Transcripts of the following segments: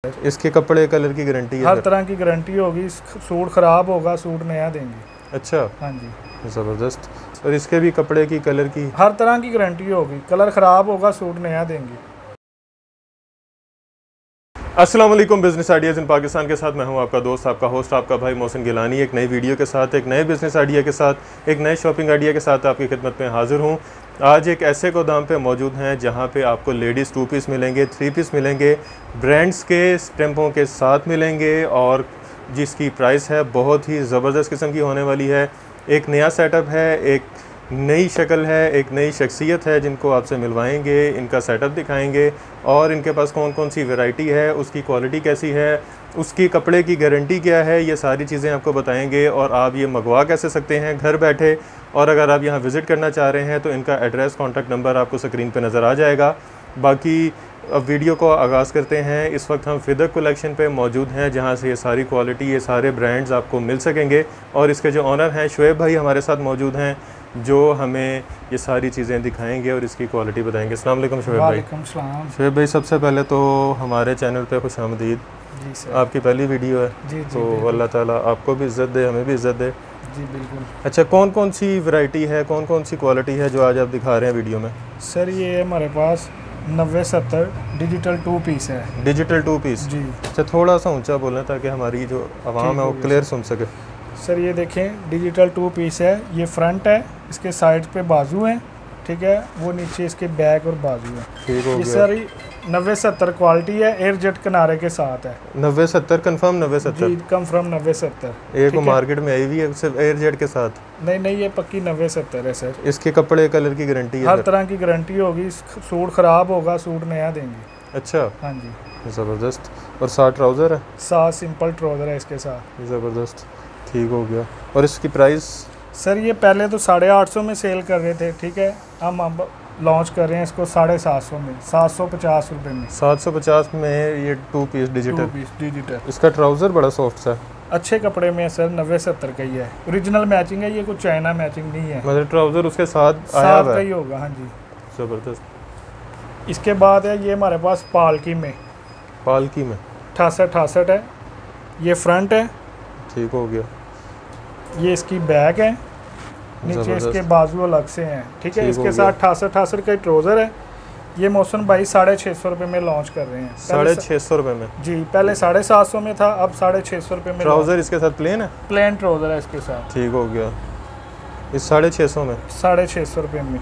इसके कपड़े कलर की गारंटी है? हर तरह की गारंटी होगी। सूट ख़राब होगा, सूट नया देंगे। अच्छा, हाँ जी, ज़बरदस्त। और इसके भी कपड़े की कलर की हर तरह की गारंटी होगी। कलर ख़राब होगा, सूट नया देंगे। अस्सलाम वालेकुम, बिजनेस आइडियाज़ इन पाकिस्तान के साथ मैं हूं आपका दोस्त, आपका होस्ट, आपका भाई मोहसिन गिलानी। एक नई वीडियो के साथ, एक नए बिज़नेस आइडिया के साथ, एक नए शॉपिंग आइडिया के साथ आपकी खिदमत में हाज़िर हूं। आज एक ऐसे गोदाम पे मौजूद हैं जहां पे आपको लेडीज़ 2 पीस मिलेंगे, 3 पीस मिलेंगे, ब्रांड्स के स्टैंपों के साथ मिलेंगे और जिसकी प्राइस है बहुत ही ज़बरदस्त किस्म की होने वाली है। एक नया सेटअप है, एक नई शक्ल है, एक नई शख्सियत है जिनको आपसे मिलवाएंगे, इनका सेटअप दिखाएंगे और इनके पास कौन कौन सी वैरायटी है, उसकी क्वालिटी कैसी है, उसकी कपड़े की गारंटी क्या है, ये सारी चीज़ें आपको बताएंगे और आप ये मंगवा कैसे सकते हैं घर बैठे। और अगर आप यहाँ विज़िट करना चाह रहे हैं तो इनका एड्रेस, कॉन्टैक्ट नंबर आपको स्क्रीन पर नज़र आ जाएगा। बाकी अब वीडियो को आगाज़ करते हैं। इस वक्त हम फिदक कलेक्शन पे मौजूद हैं जहाँ से ये सारी क्वालिटी, ये सारे ब्रांड्स आपको मिल सकेंगे और इसके जो ऑनर हैं शुएब भाई हमारे साथ मौजूद हैं जो हमें ये सारी चीज़ें दिखाएंगे और इसकी क्वालिटी बताएंगे। अस्सलाम वालेकुम शुएब भाई। वालेकुम सलाम। शुएब भाई, सबसे पहले तो हमारे चैनल पे खुशामदीद। जी सर। आपकी पहली वीडियो है। जी, तो अल्लाह ताला आपको भी इज़्ज़त दे, हमें भी इज़्ज़त दे। जी बिल्कुल। अच्छा, कौन कौन सी वैरायटी है, कौन कौन सी क्वालिटी है जो आज आप दिखा रहे हैं वीडियो में? सर ये है हमारे पास 90-70 डिजिटल 2 पीस है। Digital 2 piece? जी। अच्छा, थोड़ा सा ऊंचा बोलें ताकि हमारी जो आवाम है वो क्लियर सुन सके। सर ये देखें, डिजिटल 2 पीस है। ये फ्रंट है, इसके साइड पे बाजू हैं, ठीक है, वो नीचे इसके बैक और बाजू है। ठीक हो ये गया। सारी 90-70 क्वालिटी है, एयर जेट किनारे के साथ है। 90-70 कंफर्म? 90-70 ji, come from 90-70। एक मार्केट में आई हुई है सिर्फ एयर जेट के साथ? नहीं नहीं, ये पक्की 90-70 है सर। इसके कपड़े कलर की गारंटी है? हर तरह की गारंटी होगी। सूट ख़राब होगा, सूट नया देंगे। अच्छा, हाँ जी। ज़बरदस्त। और 60 ट्राउज़र है? 7 सिंपल ट्राउज़र है इसके साथ। ज़बरदस्त, ठीक हो गया। और इसकी प्राइस? सर ये पहले तो 850 में सेल कर रहे थे, ठीक है, हम लॉन्च कर रहे हैं इसको 750 में, 750 रुपये में। 750 में ये 2 पीस डिजिटल? 2 piece digital. इसका ट्राउज़र बड़ा सॉफ्ट सा है, अच्छे कपड़े में है सर। 90-70 का ही है, ओरिजिनल मैचिंग है, ये कुछ चाइना मैचिंग नहीं है। मतलब ट्राउज़र उसके साथ आया साथ हुआ का है? ही होगा। हाँ जी। ज़बरदस्त। इसके बाद है ये हमारे पास पालकी में। पालकी में 68 है। ये फ्रंट है, ठीक हो गया। ये इसकी बैक है, नीचे इसके बाजू अलग से हैं, ठीक है। इसके साथ 68 का ट्राउज़र है। ये मौसम भाई 650 रुपये में लॉन्च कर रहे हैं। 650 रुपये में? जी, पहले 750 में था, अब 650 रुपये में। ट्राउज़र इसके साथ प्लेन है? प्लेन ट्राउज़र है इसके साथ। ठीक हो गया। इस 650 में? 650 रुपये में।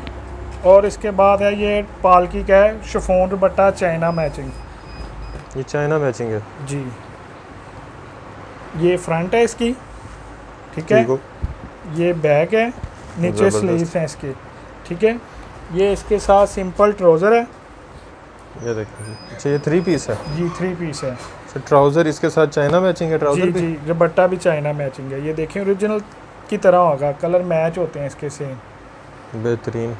और इसके बाद है ये पालकी का है, शिफॉन दुपट्टा, चाइना मैचिंग। ये चाइना मैचिंग है? जी। ये फ्रंट है इसकी, ठीक है। ये बैक है, नीचे स्लीव्स हैं इसके, ठीक है। ये इसके साथ सिंपल ट्राउज़र है। ये देखिए। अच्छा, ये 3 पीस है? जी, 3 पीस है। अच्छा, ट्राउज़र इसके साथ चाइना मैचिंग है? ट्राउज़र भी? जी, दुपट्टा भी चाइना मैचिंग है। ये देखें, ओरिजिनल की तरह होगा, कलर मैच होते हैं इसके सेम। बेहतरीन।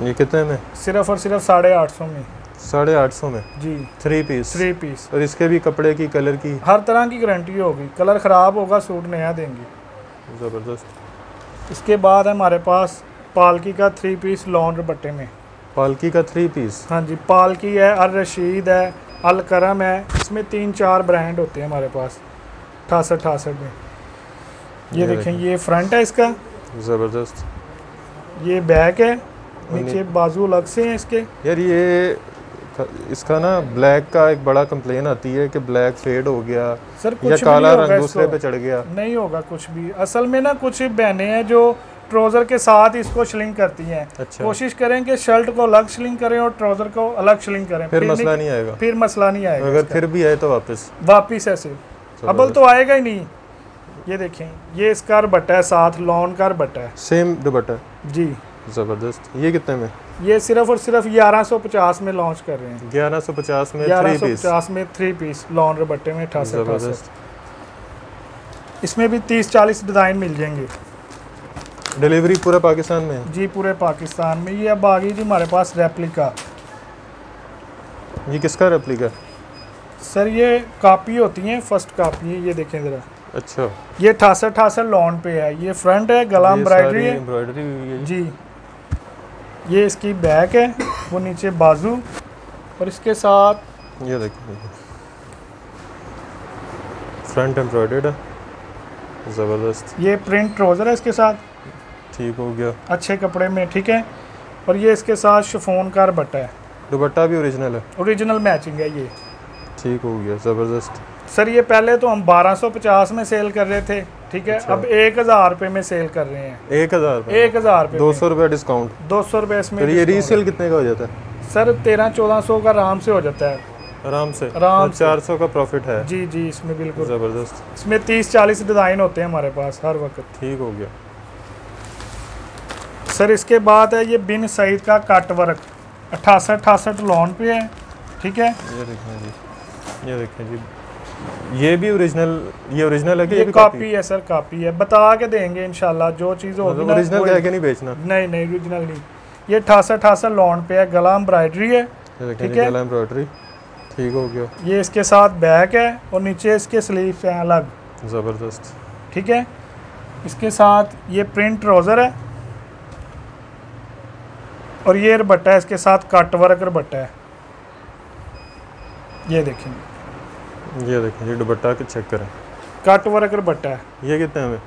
ये कितने में? सिर्फ और सिर्फ 850 में। 850 में? जी, 3 पीस? 3 पीस। और इसके भी कपड़े की, कलर की? हर तरह की गारंटी होगी। कलर ख़राब होगा, सूट नया देंगे। ज़बरदस्त। इसके बाद है हमारे पास पालकी का 3 पीस लॉन दुपट्टे में। पालकी का 3 पीस? हाँ जी। पालकी है, अल रशीद है, अल करम है। इसमें 3-4 ब्रांड होते हैं हमारे पास 68 में। ये देखें, ये फ्रंट है इसका। ज़बरदस्त। ये बैक है, नीचे बाजू अलग से हैं इसके। यार ये इसका ना ब्लैक का एक बड़ा कंप्लेन आती है कि ब्लैक फेड हो गया सर, कुछ या काला भी रंग दूसरे पे चढ़ गया। नहीं होगा कुछ भी। असल में ना कुछ बहनें हैं जो ट्राउज़र के साथ इसको श्लिंग करती हैं। अच्छा। कोशिश करें कि शर्ट को अलग श्लिंग करें और ट्राउज़र को अलग श्लिंग करें, फिर मसला नहीं आएगा? फिर मसला नहीं आएगा। अगर फिर भी आए तो वापिस ऐसे अबल तो आएगा ही नहीं। ये देखें, ये इसका दुपट्टा है, साथ लॉन का दुपट्टा है। सेम दुपट्टा? जी। ज़बरदस्त। ये कितने में? ये सिर्फ और सिर्फ 1150 में लॉन्च कर रहे हैं। 1150 में 1150 में 3 पीस लॉन दुपट्टे में 68। इसमें भी 30-40 डिज़ाइन मिल जाएंगे। डिलीवरी पूरे पाकिस्तान में है? जी, पूरे पाकिस्तान में। ये अब आ गई जी हमारे पास रेप्लिका। ये किसका रेप्लिका? सर ये कॉपी होती हैं, फर्स्ट कॉपी है। ये देखें ज़रा। अच्छा। ये 68 लॉन पे है। ये फ्रंट है, गला एम्ब्रॉयडरी है। एम्ब्रॉयडरी हुई है जी। ये इसकी बैक है, वो नीचे बाजू और इसके साथ ये देखिए फ्रंट एम्ब्रॉयडर्ड है, ज़बरदस्त। ये प्रिंट ट्राउज़र है इसके साथ, ठीक हो गया, अच्छे कपड़े में, ठीक है। और ये इसके साथ शिफॉन का दुपट्टा है, दुपट्टा भी ओरिजिनल है, ओरिजिनल मैचिंग है ये, ठीक हो गया, ज़बरदस्त। सर ये पहले तो हम 1250 में सेल कर रहे थे, ठीक है। अच्छा। अब 1000 रुपये में सेल कर रहे हैं। 1000 1000 रुपये, 200 रुपये डिस्काउंट, 200 रुपये इसमें। तो ये रीसेल कितने का हो जाता है? सर 1300-1400 का आराम से हो जाता है, आराम से, आराम से। 400 का प्रॉफिट है। जी जी, इसमें बिल्कुल ज़बरदस्त, इसमें 30-40 डिज़ाइन होते हैं हमारे पास हर वक्त। ठीक हो गया। सर इसके बाद है ये बिन सईद का कट वर्क, 68 लॉन पे है, ठीक है। ये देखें जी, ये देखें जी, ये भी ओरिजिनल, ये ओरिजिनल है कि ये भी कॉपी है सर, कॉपी है, बता के देंगे इंशाल्लाह जो चीज़ होगी ना। ओरिजिनल कह के नहीं बेचना? नहीं नहीं, ओरिजिनल नहीं। ये 68 लॉन पे है, गला एम्ब्रॉयडरी है, ये देखें ठीक जी, है। गला एम्ब्रॉयडरी, ठीक हो गया, ये इसके साथ बैक है और नीचे इसके स्लीव्स हैं अलग, ज़बरदस्त। ठीक है। इसके साथ ये प्रिंट ट्राउज़र है और ये दुपट्टा है इसके साथ, कट वर्क दुपट्टा है, ये देखें, ये देखें जी, दुपट्टा के चेक करें, कट वर्क दुपट्टा है। ये कितने में?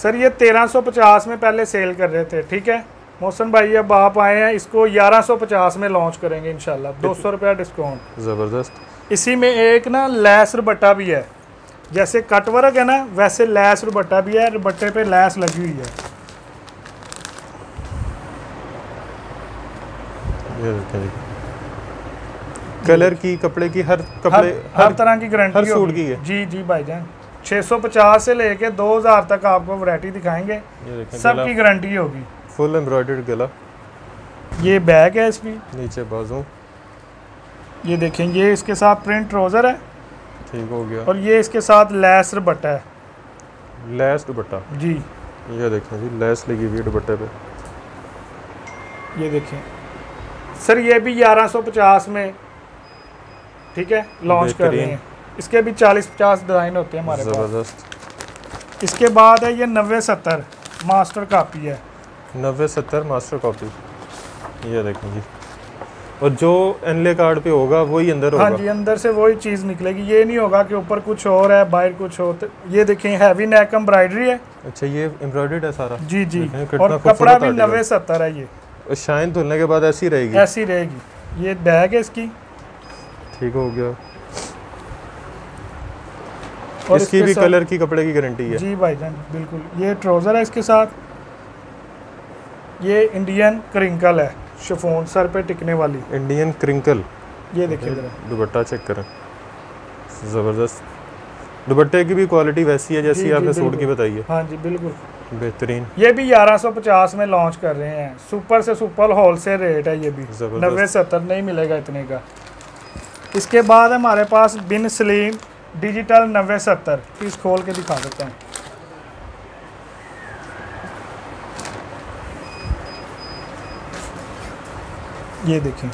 सर ये 1350 में पहले सेल कर रहे थे, ठीक है। मोहसिन भाई अब आप आए हैं, इसको 1150 में लॉन्च करेंगे इंशाल्लाह, 200 रुपया डिस्काउंट। ज़बरदस्त। इसी में एक ना लैस दुपट्टा भी है, जैसे कट वर्क है ना वैसे लैस दुपट्टा भी है, दुपट्टे पे लैस लगी हुई है। ये देखें जी, कलर की, कपड़े की, हर कपड़े, हर तरह की गारंटी हर सूट की है। जी जी भाईजान, 650 से लेके 2000 तक आपको वैरायटी दिखाएंगे, ये देखें, सब की गारंटी होगी। फुल एम्ब्रॉयडर्ड गला, ये बैग है इसकी, नीचे बाजू, ये देखें, ये इसके साथ प्रिंट ट्राउज़र है, ठीक हो गया, और ये इसके साथ लैस दुपट्टा है, लैस दुपट्टा, जी ये देखें जी, लैस लगी हुई है दुपट्टे पे, ये देखें। सर ये भी 1150 में, ठीक है, लॉन्च कर रहे हैं। इसके भी 40-50 डिज़ाइन होते हैं हमारे पास। ज़बरदस्त। इसके बाद है ये 90-70 मास्टर कॉपी है, 90-70 मास्टर कॉपी, ये देखें जी, और जो एनले कार्ड पे होगा वही अंदर होगा। हाँ जी, अंदर से वही चीज़ निकलेगी, ये नहीं होगा कि ऊपर कुछ और है बाहर कुछ और। ये देखें, हैवी नेक एम्ब्रॉयडरी है। अच्छा, ये एम्ब्रॉयडर्ड है सारा? जी जी, कितना और कपड़ा खूबसूरत भी आर्टिकल। 90-70 है ये, शाइन धुलने के बाद ऐसी रहेगी? ऐसी रहेगी। ये बैग है इसकी, ठीक हो गया। और इसकी भी कलर की, कपड़े की गारंटी है? जी भाईजान बिल्कुल। ये ट्राउज़र है इसके साथ, ये इंडियन क्रिंकल है, शिफॉन सर पे टिकने वाली इंडियन क्रिंकल। ये देखिए जरा, दुपट्टा चेक करें, ज़बरदस्त। दुपट्टे की भी क्वालिटी वैसी है जैसी आपने सूट की बताई है? हाँ जी बिल्कुल बेहतरीन। ये भी 1150 में लॉन्च कर रहे हैं, सुपर से सुपर होलसेल रेट है ये भी, 90-70 नहीं मिलेगा इतने का। इसके बाद हमारे पास बिन स्लीम डिजिटल 90-70 पीस खोल के दिखा देता हूँ। ये देखें,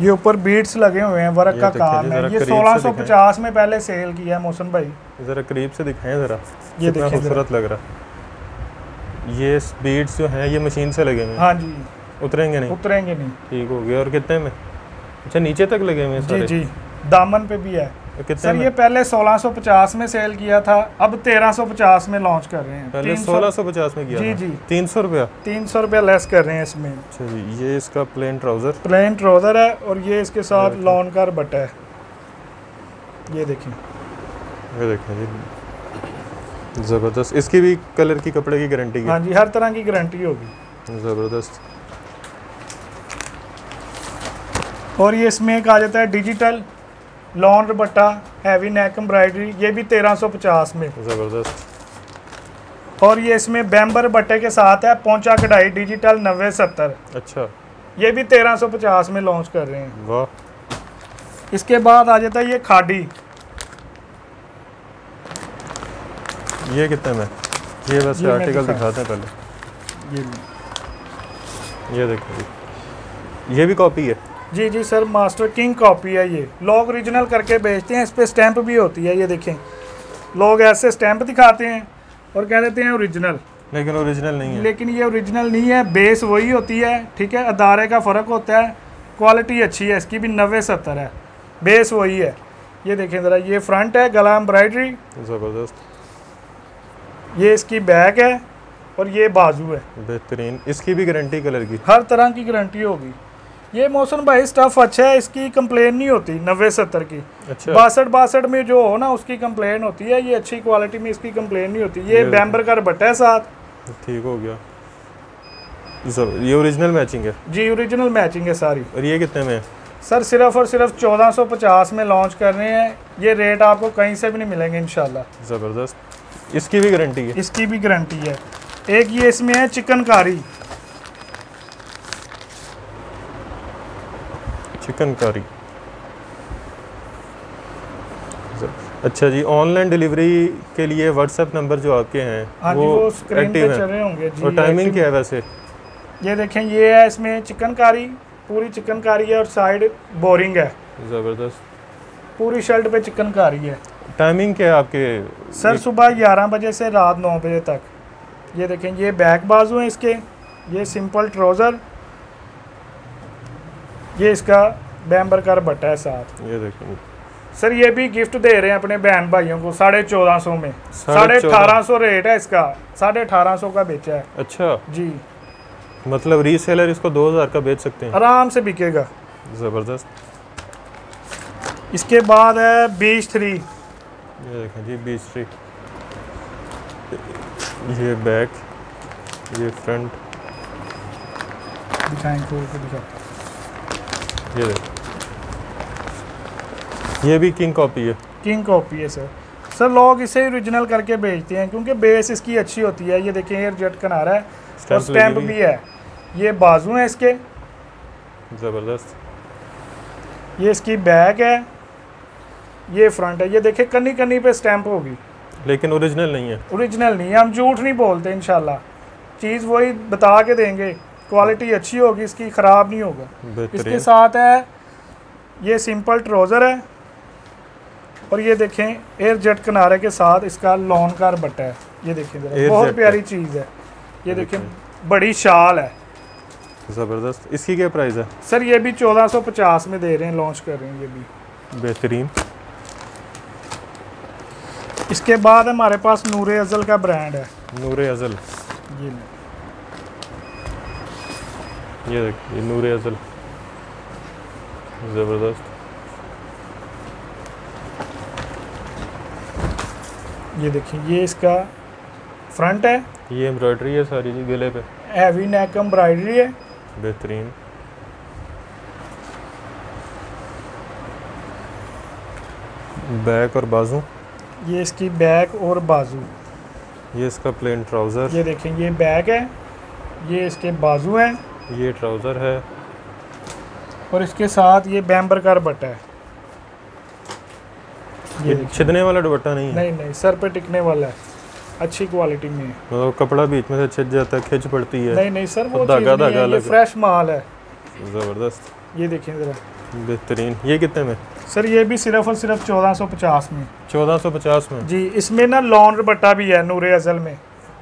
ये ऊपर बीट्स लगे हुए हैं, वर्क का काम है। ये 1650 में पहले सेल किया है मोहसिन भाई, ज़रा करीब से दिखाएं ज़रा, ये कितना देखिए खूबसूरत लग रहा। ये बीड्स जो हैं ये मशीन से लगे हुए हैं? हाँ जी, उतरेंगे नहीं? उतरेंगे नहीं। ठीक हो गया। और कितने में? अच्छा, नीचे तक लगे हुए हैं सारे? जी जी, दामन पे भी है। कितने सर में? ये पहले 1650 में सेल किया था, अब 1350 में लॉन्च कर रहे हैं। पहले 1650 में किया जी था? जी, 300 रुपया? 300 रुपया लेस कर रहे हैं इसमें। अच्छा जी, ये इसका प्लेन ट्राउज़र, प्लेन ट्राउज़र है और ये इसके साथ लॉन का दुपट्टा है। ये देखें, ये देखें जी, ज़बरदस्त। इसकी भी कलर की, कपड़े की गारंटी है? हाँ जी, हर तरह की गारंटी होगी। ज़बरदस्त। और ये इसमें एक आ जाता है डिजिटल लॉन दुपट्टा, हैवी नेक एम्ब्रॉयडरी, ये भी 1350 में। ज़बरदस्त। और ये इसमें बैम्बर बट्टे के साथ है, पोंचा कढ़ाई डिजिटल 90-70, अच्छा, ये भी 1350 में लॉन्च कर रहे हैं। वाह। इसके बाद आ जाता है ये खाड़ी, ये कितने में? ये वैसे आर्टिकल दिखाते हैं पहले। ये देखो जी, ये भी कॉपी है? जी जी सर, मास्टर किंग कॉपी है ये, लोग ओरिजिनल करके बेचते हैं, इस पे स्टैंप भी होती है। ये देखें, लोग ऐसे स्टैंप दिखाते हैं और कह देते हैं ओरिजिनल, लेकिन ओरिजिनल नहीं है। लेकिन ये ओरिजिनल नहीं है, बेस वही होती है, ठीक है। अदारे का फ़र्क होता है, क्वालिटी अच्छी है इसकी भी, 90-70 है, बेस वही है। ये देखें ज़रा, ये फ्रंट है, गला एम्ब्रॉयडरी ज़बरदस्त। ये इसकी बैक है और ये बाजू है। बेहतरीन। इसकी भी गारंटी कलर की? हर तरह की गारंटी होगी। ये मोहसिन भाई स्टफ़ अच्छा है, इसकी कंप्लेन नहीं होती 90-70 की। अच्छा। 62-62 में जो हो ना उसकी कंप्लेन होती है, ये अच्छी क्वालिटी में इसकी कंप्लेन नहीं होती। ये बैम्बर का दुपट्टा है साथ। ठीक हो गया। ये ओरिजिनल मैचिंग है? जी ओरिजिनल मैचिंग है सारी। और ये कितने में है? सर सिर्फ और सिर्फ 1450 में लॉन्च कर रहे हैं। ये रेट आपको कहीं से भी नहीं मिलेंगे इंशाल्लाह। ज़बरदस्त। इसकी भी गारंटी है? इसकी भी गारंटी है। एक ये इसमें है चिकनकारी। चिकनकारी। अच्छा जी, ऑनलाइन डिलीवरी के लिए व्हाट्सएप नंबर जो आपके हैं वो स्क्रीन पे चल रहे होंगे जी। और टाइमिंग क्या है वैसे? ये देखें, ये है इसमें चिकनकारी, पूरी चिकनकारी है और साइड बोरिंग है। ज़बरदस्त। पूरी शर्ट पे चिकनकारी है। टाइमिंग क्या है आपके? सर सुबह 11 बजे से रात 9 बजे तक। ये देखें, ये बैक बाजू हैं इसके, ये सिंपल ट्राउज़र, ये इसका बैम्बर का दुपट्टा है साथ। ये देखें सर, ये भी गिफ्ट दे रहे हैं अपने बहन भाइयों को 1450 में। 1850 रेट है इसका, 1850 का बेचा है। अच्छा जी, मतलब रीसेलर इसको 2000 का बेच सकते हैं? आराम से बिकेगा। ज़बरदस्त। इसके बाद है बीच 3। ये देखें जी, बीच 3। ये बैक, ये फ्रंट। दिखाएं खोल के दिखा। ये देखें, ये भी किंग कॉपी है? किंग कॉपी है सर। सर लोग इसे ओरिजिनल करके बेचते हैं क्योंकि बेस इसकी अच्छी होती है। ये देखें, एयर जेट किनारा है और स्टैंप भी है। ये बाजू है इसके। ज़बरदस्त। ये इसकी बैक है, ये फ्रंट है। ये देखें, कन्नी कन्नी पे स्टैंप होगी, लेकिन ओरिजिनल नहीं है? ओरिजिनल नहीं है, हम झूठ नहीं बोलते इंशाल्लाह। चीज़ वही बता के देंगे, क्वालिटी अच्छी होगी इसकी, ख़राब नहीं होगा। इसके साथ है ये सिंपल ट्राउज़र है और ये देखें एयर जेट किनारे के साथ इसका लॉन का दुपट्टा है। ये देखें जरा, बहुत प्यारी चीज़ है। ये देखें, बड़ी शाल है। ज़बरदस्त। इसकी क्या प्राइस है? सर ये भी 1450 में दे रहे हैं, लॉन्च कर रहे हैं ये भी। बेहतरीन। इसके बाद हमारे पास नूरे अज़ल का ब्रांड है। नूरे अज़ल? ये देखिए, नूरे अज़ल। ज़बरदस्त। ये देखिए, ये इसका फ्रंट है। ये एम्ब्रॉयडरी है सारी जी गले पे? हैवी नेक एम्ब्रॉयडरी है। बेहतरीन। बैक और बाजू? ये इसकी बैक और बाजू। ये इसका प्लेन ट्राउज़र। ये देखें, ये बैक है, ये इसके बाजू हैं, ये ट्राउज़र है और इसके साथ ये बैम्बर का दुपट्टा है। ये छिदने वाला दुपट्टा नहीं है? नहीं नहीं, सर पे टिकने वाला है, अच्छी क्वालिटी में है। मतलब कपड़ा बीच में से छिद जाता है, खिंच पड़ती है? नहीं नहीं सर, वो धागा धागा ये फ्रेश माल है। ज़बरदस्त। ये देखें ज़रा, बेहतरीन। ये कितने में? सर ये भी सिर्फ और सिर्फ 1450 में। 1450 में जी। इसमें ना लॉन दुपट्टा भी है नूरे अज़ल में,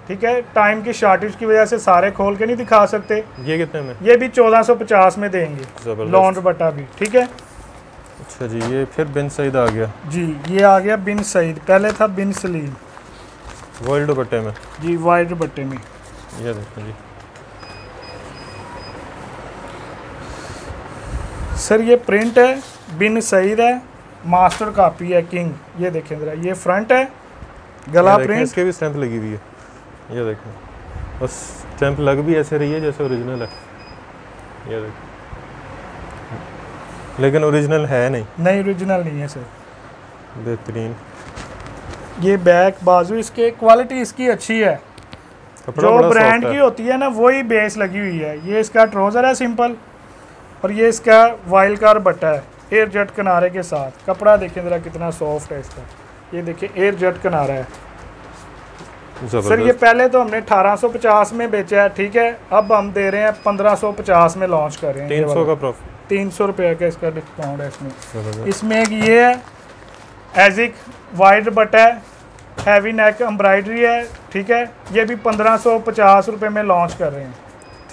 ठीक है। टाइम की शॉर्टेज की वजह से सारे खोल के नहीं दिखा सकते। ये कितने में? ये भी 1450 में देंगे, लॉन दुपट्टा भी, ठीक है। अच्छा जी, ये फिर बिन सईद आ गया जी। ये आ गया बिन सईद, पहले था बिन सलीम। वर्ल्ड दुपट्टे में? जी, वाइट दुपट्टे में। ये देखें जी। सर ये प्रिंट है, बिन सईद है, मास्टर कॉपी है, किंग। ये देखें ज़रा, ये फ्रंट है, गला प्रिंट। इसके भी स्टैंप लगी हुई है। ये देखें, बस स्टैंप लग भी ऐसे रही है जैसे ओरिजिनल है। ये देखें, लेकिन ओरिजिनल है नहीं? नहीं, ओरिजिनल नहीं है सर। बेहतरीन। ये बैक बाजू, इसके क्वालिटी इसकी अच्छी है। जो ब्रांड की होती है ना वही बेस लगी हुई है। ये इसका ट्राउज़र है सिंपल और ये इसका वाइल्ड का दुपट्टा है एयर जेट किनारे के साथ। कपड़ा देखें ज़रा कितना सॉफ्ट है इसका। ये देखिए, एयर जेट किनारा है। सर ये पहले तो हमने 1850 में बेचा है, ठीक है। अब हम दे रहे हैं 1550 में लॉन्च कर रहे हैं। 300 का प्रॉफिट? 300 रुपये का इसका डिस्काउंट है इसमें। इसमें एक ये है एजिक वाइट दुपट्टा है, हैवी नेक एम्ब्रॉयडरी है, ठीक है। ये भी 1550 रुपये में लॉन्च कर रहे हैं।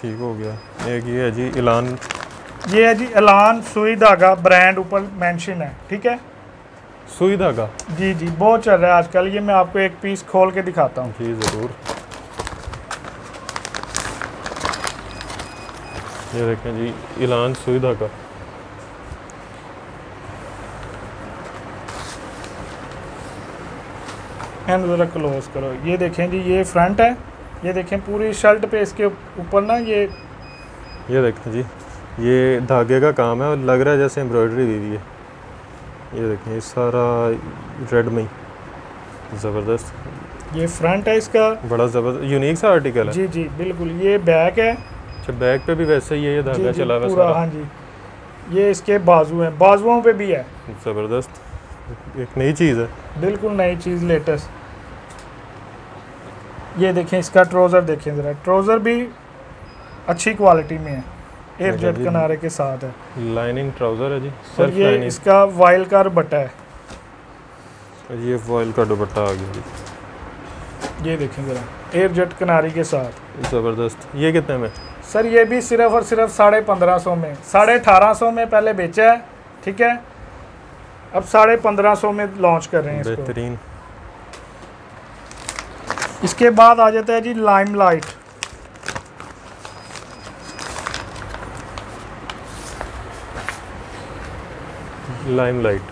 ठीक हो गया। एक ये है जी ऐलान। ये है जी ऐलान, सुई धागा ब्रांड ऊपर मेंशन है, ठीक है। सुई धागा। जी जी बहुत चल रहा है आजकल। ये मैं आपको एक पीस खोल के दिखाता हूँ। जी ज़रूर। ये देखें जी, इलान सुई धागा। एंड ज़रा क्लोज करो। ये देखें जी, ये फ्रंट है। ये देखें पूरी शर्ट पे इसके ऊपर ना ये देखें जी, ये धागे का काम है और लग रहा है जैसे एम्ब्रॉयडरी हुई है। ये देखें, ये सारा रेड में ज़बरदस्त। ये फ्रंट है इसका, बड़ा ज़बरदस्त यूनिक सा आर्टिकल है। जी जी बिल्कुल। ये बैक है। अच्छा, बैक पे भी वैसे ही है ये धागा चला हुआ पूरा। सारा। हाँ जी। ये इसके बाजू हैं, बाजुओं पे भी है। ज़बरदस्त, एक नई चीज़ है, बिल्कुल नई चीज़, लेटेस्ट। ये देखें इसका ट्राउज़र देखें ज़रा, ट्राउज़र भी अच्छी क्वालिटी में है, एयर जेट किनारे के साथ है। लाइनिंग ट्राउज़र है जी, और सेल्फ ये लाइनिंग। इसका वाइल का दुपट्टा है। ये वॉयल का दुपट्टा आ गया जी। ये देखें ज़रा, एयर जेट किनारी के साथ। ज़बरदस्त। ये कितने में? सर ये भी सिर्फ और सिर्फ 1550 में, 1850 में पहले बेचा है, ठीक है। अब 1550 में लॉन्च कर रहे हैं इसको। बेहतरीन। इसके बाद आ जाता है जी लाइमलाइट। लाइमलाइट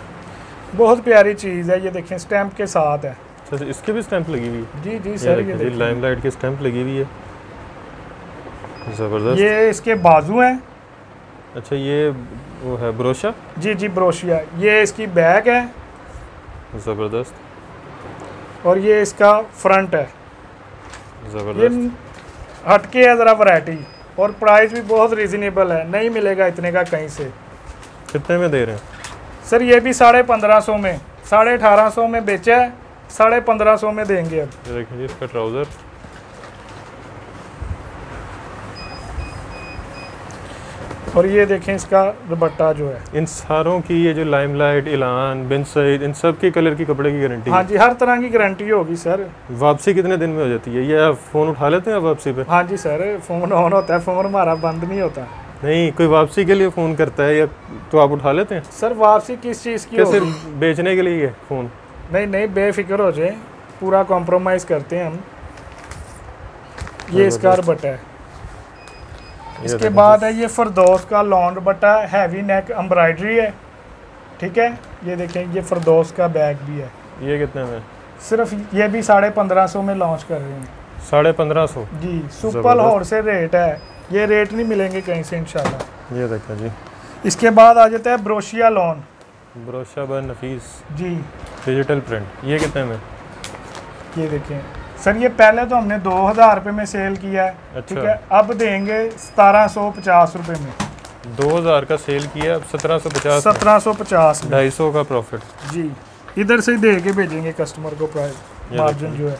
बहुत प्यारी चीज़ है। ये देखें स्टैंप के साथ है। अच्छा, इसके भी स्टैंप लगी हुई है? जी जी सर, ये देखिए, लाइमलाइट की स्टैंप लगी हुई है। ज़बरदस्त। ये इसके बाजू हैं। अच्छा, ये वो है ब्रोशा? जी जी ब्रोशिया। ये इसकी बैक है ज़बरदस्त। और ये इसका फ्रंट है। ये ज़बरदस्त। हटके है ज़रा वैरायटी, और प्राइस भी बहुत रीज़नेबल है, नहीं मिलेगा इतने का कहीं से। कितने में दे रहे हैं सर ये भी 1550 में, 1850 में बेचा है, 1550 में देंगे अब। ये देखिए जी, इसका ट्राउज़र। और ये देखें इसका दुपट्टा जो है। इन सारों की, ये जो लाइमलाइट, इलान, बिन सईद, इन सब के कलर की कपड़े की गारंटी हाँ जी, हर तरह की गारंटी होगी सर। वापसी कितने दिन में हो जाती है? ये आप फ़ोन उठा लेते हैं वापसी पे? हाँ जी सर, फ़ोन ऑन होता है, फ़ोन हमारा बंद नहीं होता। नहीं, कोई वापसी के लिए फ़ोन करता है या तो आप उठा लेते हैं? सर वापसी किस चीज़ की क्या होगी? सिर्फ बेचने के लिए है फ़ोन? नहीं नहीं, बेफिक्र हो जाए, पूरा कॉम्प्रोमाइज़ करते हैं हम। ये इसका दुपट्टा है। इसके बाद है ये फरदौस का लॉन्ग दुपट्टा, हैवी नेक एम्ब्रॉयडरी है, ठीक है। ये देखें, ये फरदौस का बैग भी है। ये कितने में? सिर्फ ये भी 1550 में लॉन्च कर रहे हैं। 1550 जी, सुपर होलसेल रेट है, ये रेट नहीं मिलेंगे कहीं से इंशाल्लाह। ये देखा जी। इसके बाद आ जाता है ब्रोशिया लॉन। ब्रोशा बाय नफीस जी, डिजिटल प्रिंट। ये कितने में? ये देखें सर, ये पहले तो हमने 2000 रुपये में सेल किया है, अच्छा। ठीक है। अब देंगे 1750 रुपये में। 2000 का सेल किया, अब 1750। 1750 में 250 का प्रॉफिट। जी, इधर से दे के भेजेंगे कस्टमर को प्राइस मार्जिन जो है।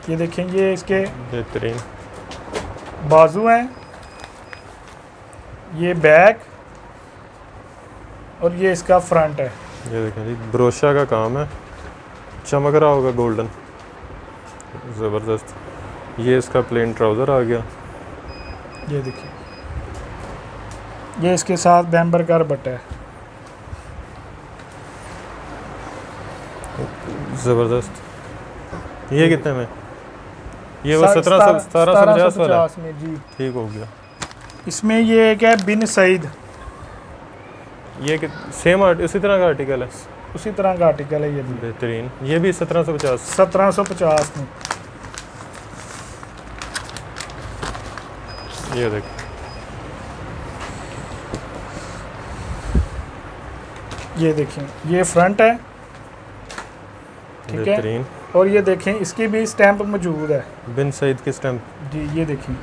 ये देखें, ये इसके बेहतरीन बाजू हैं, ये बैक, और ये इसका फ्रंट है। ये देखें जी, ब्रोशा का काम है, चमक रहा होगा गोल्डन। ज़बरदस्त। ये इसका प्लेन ट्राउज़र आ गया। ये देखिए, ये इसके साथ बैम्बर का दुपट्टा है। ज़बरदस्त। ये कितने में? ये वो 1750 वाला में जी, ठीक हो गया। इसमें ये एक है बिन सईद, ये सेम इसी तरह का आर्टिकल है? उसी तरह का आर्टिकल है ये भी। बेहतरीन। ये भी 1750। 1750 में। ये देख, ये देखें, ये फ्रंट है, ठीक है। बेहतरीन। और ये देखें, इसकी भी स्टैंप मौजूद है, बिन सईद की स्टैंप। जी। ये देखें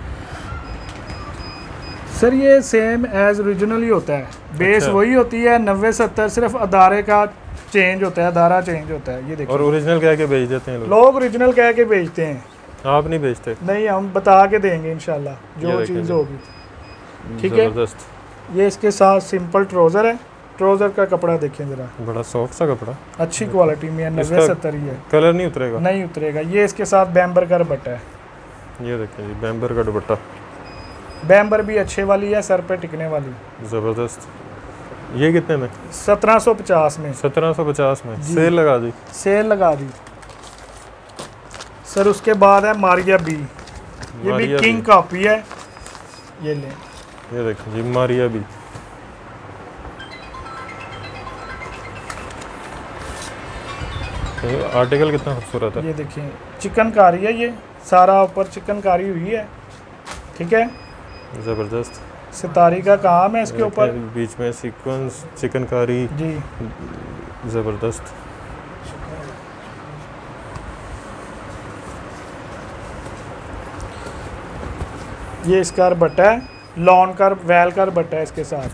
सर, ये सेम एज ओरिजिनल ही होता है, बेस अच्छा। वही होती है 90-70, सिर्फ अदारे का चेंज होता है, अदारा चेंज होता है। ये देखिए, और ओरिजिनल कह के बेच देते हैं लोग। लोग ओरिजिनल कह के बेचते हैं, आप नहीं बेचते? नहीं, हम बता के देंगे इंशाल्लाह जो चीज़ होगी, ठीक है। ज़बरदस्त। ये इसके साथ सिंपल ट्राउज़र है। ट्राउज़र का कपड़ा देखें ज़रा, बड़ा सॉफ्ट सा कपड़ा, अच्छी क्वालिटी में है, 90-70 ही है, कलर नहीं उतरेगा? नहीं उतरेगा। ये इसके साथ बैम्बर का दुपट्टा है। ये देखें जी, बैम्बर का दुपट्टा। बैम्बर भी अच्छे वाली है, सर पे टिकने वाली। ज़बरदस्त। ये कितने में? 1750 में। 1750 में सेल लगा दी। सेल लगा दी सर। उसके बाद है मारिया बी, ये भी किंग कॉपी है। ये ले, ये देखिए जी मारिया बी। आर्टिकल कितना खूबसूरत है। ये देखिए चिकनकारी है, ये सारा ऊपर चिकनकारी हुई है, ठीक है। ज़बरदस्त सितारी का काम है इसके ऊपर, बीच में सीक्वेंस चिकनकारी जी, ज़बरदस्त। ये इसका बट्टा है, लॉन का वैल का बट्टा है इसके साथ।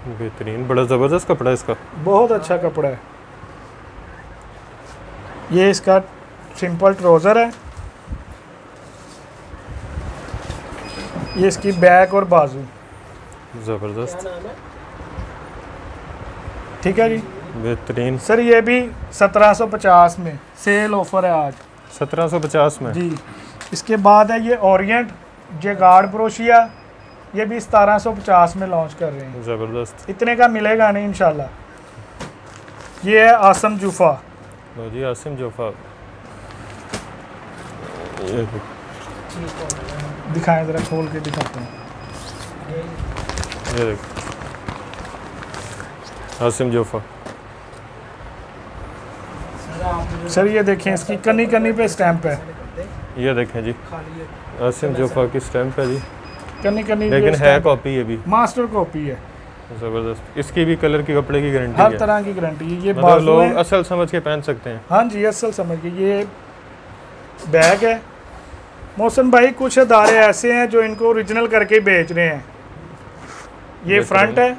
बेहतरीन, बड़ा ज़बरदस्त कपड़ा है इसका, बहुत अच्छा कपड़ा है। ये इसका सिंपल ट्राउज़र है, ये इसकी बैक और बाजू, ज़बरदस्त, ठीक है जी, बेहतरीन। सर ये भी 1750 में सेल ऑफर है आज। 1750 में जी। इसके बाद है ये ओरिएंट जेगार्ड ब्रोशिया, ये भी 1750 में लॉन्च कर रहे हैं। ज़बरदस्त। इतने का मिलेगा नहीं इंशाल्लाह। ये है आसम जूफा। लो जी आसिम जोफा, ये दिखाएं ज़रा, खोल के दिखाते हैं। ये देख आसिम जोफा। सर ये देखें, इसकी कनी कनी पे स्टैंप है। ये देखें जी आसिम जोफा की स्टैंप है जी, कनी कनी लेकिन है कॉपी, ये भी मास्टर कॉपी है। ज़बरदस्त। इसकी भी कलर की कपड़े की गारंटी हर है, तरह की गारंटी है। ये मतलब बाजू लोग है, असल समझ के पहन सकते हैं। हाँ जी असल समझ के। ये बैग है। मोहसिन भाई कुछ अदारे ऐसे हैं जो इनको ओरिजिनल करके बेच रहे हैं। ये फ्रंट है,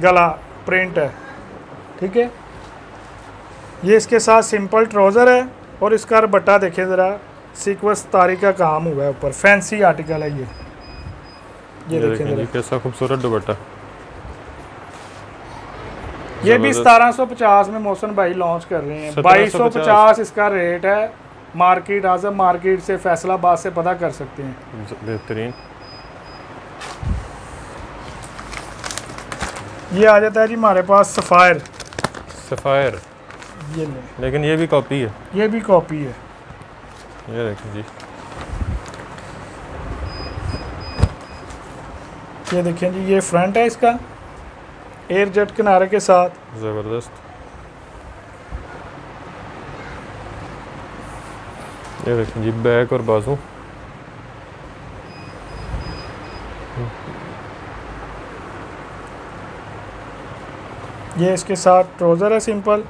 गला प्रिंट है, ठीक है। ये इसके साथ सिंपल ट्राउज़र है और इसका बट्टा देखें ज़रा, सीक्वेंस तारी का काम हुआ है ऊपर, फैंसी आर्टिकल है ये देखें जी कैसा खूबसूरत दुपट्टा। ये भी 1750 में मोहसिन भाई लॉन्च कर रहे हैं। 2250 इसका रेट है। मार्केट आजम मार्केट से फैसलाबाद से पता कर सकते हैं। बेहतरीन। ये आ जाता है जी हमारे पास सफ़ायर। सफ़ायर, ये ले, लेकिन ये भी कॉपी है। ये भी कॉपी है। ये देखें जी, ये देखें जी, ये फ्रंट है इसका एयर जेट किनारे के साथ, ज़बरदस्त। ये देखें जी बैक और बाजू, ये इसके साथ ट्राउज़र है सिंपल,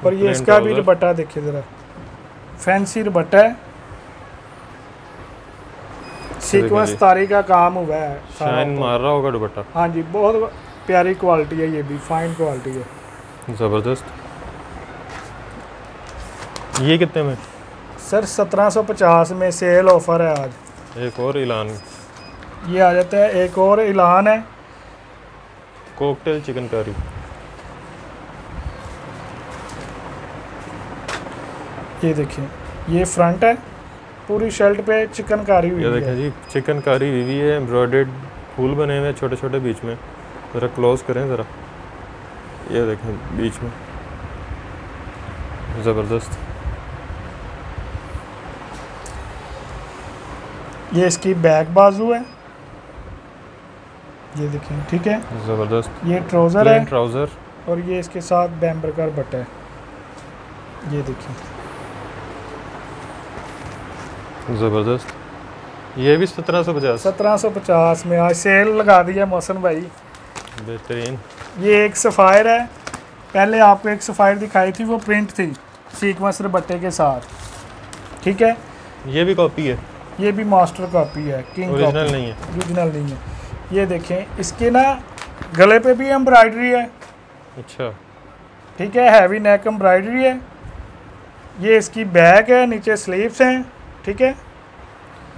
और ये इसका भी दुपट्टा देखिए ज़रा, फैंसी दुपट्टा है, सीक्वेंस तारी का काम हुआ है, शाइन मार रहा होगा दुपट्टा। हाँ जी, बहुत प्यारी क्वालिटी है, ये भी फाइन क्वालिटी है, ज़बरदस्त। ये कितने में? सर 1750 में सेल ऑफर है आज। एक और ऐलान, ये आ जाता है, एक और ऐलान है, कॉकटेल चिकनकारी। ये देखिए, ये फ्रंट है, पूरी शर्ट पे चिकनकारी हुई है। ये देखें जी चिकनकारी हुई हुई है, एम्ब्रॉयडर्ड फूल बने हुए हैं छोटे छोटे बीच में। ज़रा क्लोज करें ज़रा, ये देखें बीच में, ज़बरदस्त। ये इसकी बैक बाजू है, ये देखें, ठीक है, ज़बरदस्त। ये ट्राउज़र है, ट्राउज़र, और ये इसके साथ बैम्बर का बट्टा है, ये देखिए, ज़बरदस्त। ये भी 1750। 1750 में आज सेल लगा दी है मौसम भाई। बेहतरीन। ये एक सफ़ायर है, पहले आपको एक सफ़ायर दिखाई थी, वो प्रिंट थी सीक्वेंस बट्टे के साथ, ठीक है। ये भी कॉपी है, ये भी मास्टर कॉपी है, किंग ओरिजिनल नहीं है। ओरिजिनल नहीं है। ये देखें, इसके ना गले पे भी एम्ब्रॉयडरी है, अच्छा, ठीक है, हैवी नेक एम्ब्रॉयडरी है। ये इसकी बैक है, नीचे स्लीव्स हैं, ठीक है,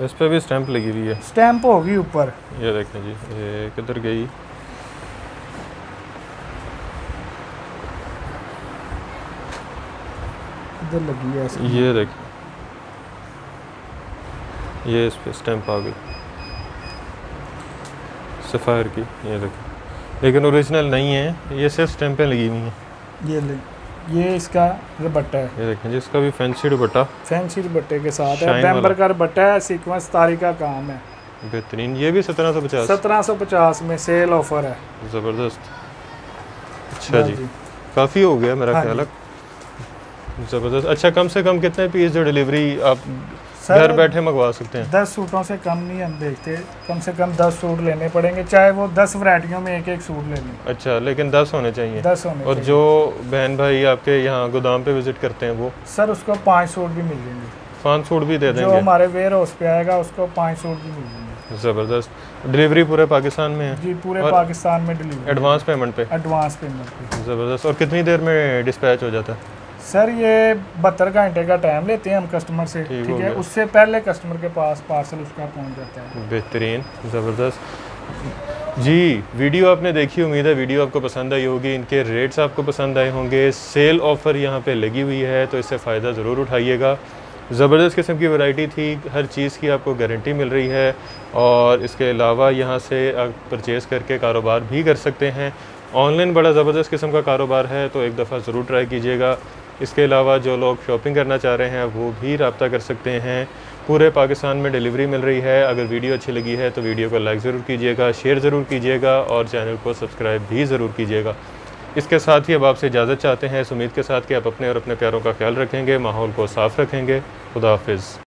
इस पे भी स्टैंप लगी हुई है, स्टैंप होगी ऊपर। ये देखें जी, ये किधर गई? इधर लगी है इसकी। ये देखें, ये इस पे स्टैंप आ गई सफ़ायर की, ये देखें। लेकिन ओरिजिनल नहीं है, ये सिर्फ स्टैंपें लगी हुई हैं। ये ले, ये इसका दुपट्टा है, ये देखें जिसका भी फैंसी दुपट्टा, फैंसी दुपट्टे के साथ है, शाइन बैम्बर वाला। का दुपट्टा है, सीक्वेंस तारी का काम है। बेहतरीन। ये भी 1750। 1750 में सेल ऑफर है। ज़बरदस्त। अच्छा जी, काफ़ी हो गया मेरा हाँ ख्याल है। ज़बरदस्त। अच्छा, कम से कम कितने पीस जो डिलीवरी आप सर, घर बैठे मंगवा सकते हैं? 10 सूटों से कम नहीं हम देखते, कम से कम 10 सूट लेने पड़ेंगे, चाहे वो 10 वैरायटियों में एक एक सूट ले लें। अच्छा, लेकिन 10 होने चाहिए। 10 होने और चाहिए। जो बहन भाई आपके यहाँ गोदाम पे विजिट करते हैं वो सर उसको 5 सूट भी मिल जाएंगे, 5 सूट भी दे जो देंगे? हमारे वेयर हाउस पे आएगा उसको 5 सूट भी मिल जाएंगे। ज़बरदस्त। डिलीवरी पूरे पाकिस्तान में है? जी, पूरे और पाकिस्तान में डिलीवरी, एडवांस पेमेंट पे? एडवांस पेमेंट पे। ज़बरदस्त। और कितनी देर में डिस्पैच हो जाता है? सर ये 72 घंटे का टाइम लेते हैं हम कस्टमर से, ठीक ठीक हो है, गया। उससे पहले कस्टमर के पास पार्सल उसका पहुंच जाता है। बेहतरीन, ज़बरदस्त। जी, वीडियो आपने देखी, उम्मीद है वीडियो आपको पसंद आई होगी, इनके रेट्स आपको पसंद आए होंगे। सेल ऑफ़र यहाँ पे लगी हुई है तो इससे फ़ायदा ज़रूर उठाइएगा। ज़बरदस्त किस्म की वैरायटी थी, हर चीज़ की आपको गारंटी मिल रही है और इसके अलावा यहाँ से आप परचेज़ करके कारोबार भी कर सकते हैं। ऑनलाइन बड़ा ज़बरदस्त किस्म का कारोबार है तो एक दफ़ा ज़रूर ट्राई कीजिएगा। इसके अलावा जो लोग शॉपिंग करना चाह रहे हैं वो भी रब्ता कर सकते हैं। पूरे पाकिस्तान में डिलीवरी मिल रही है। अगर वीडियो अच्छी लगी है तो वीडियो को लाइक ज़रूर कीजिएगा, शेयर ज़रूर कीजिएगा और चैनल को सब्सक्राइब भी ज़रूर कीजिएगा। इसके साथ ही अब आपसे इजाज़त चाहते हैं इस उम्मीद के साथ कि आप अपने और अपने प्यारों का ख्याल रखेंगे, माहौल को साफ़ रखेंगे। खुदा हाफिज़।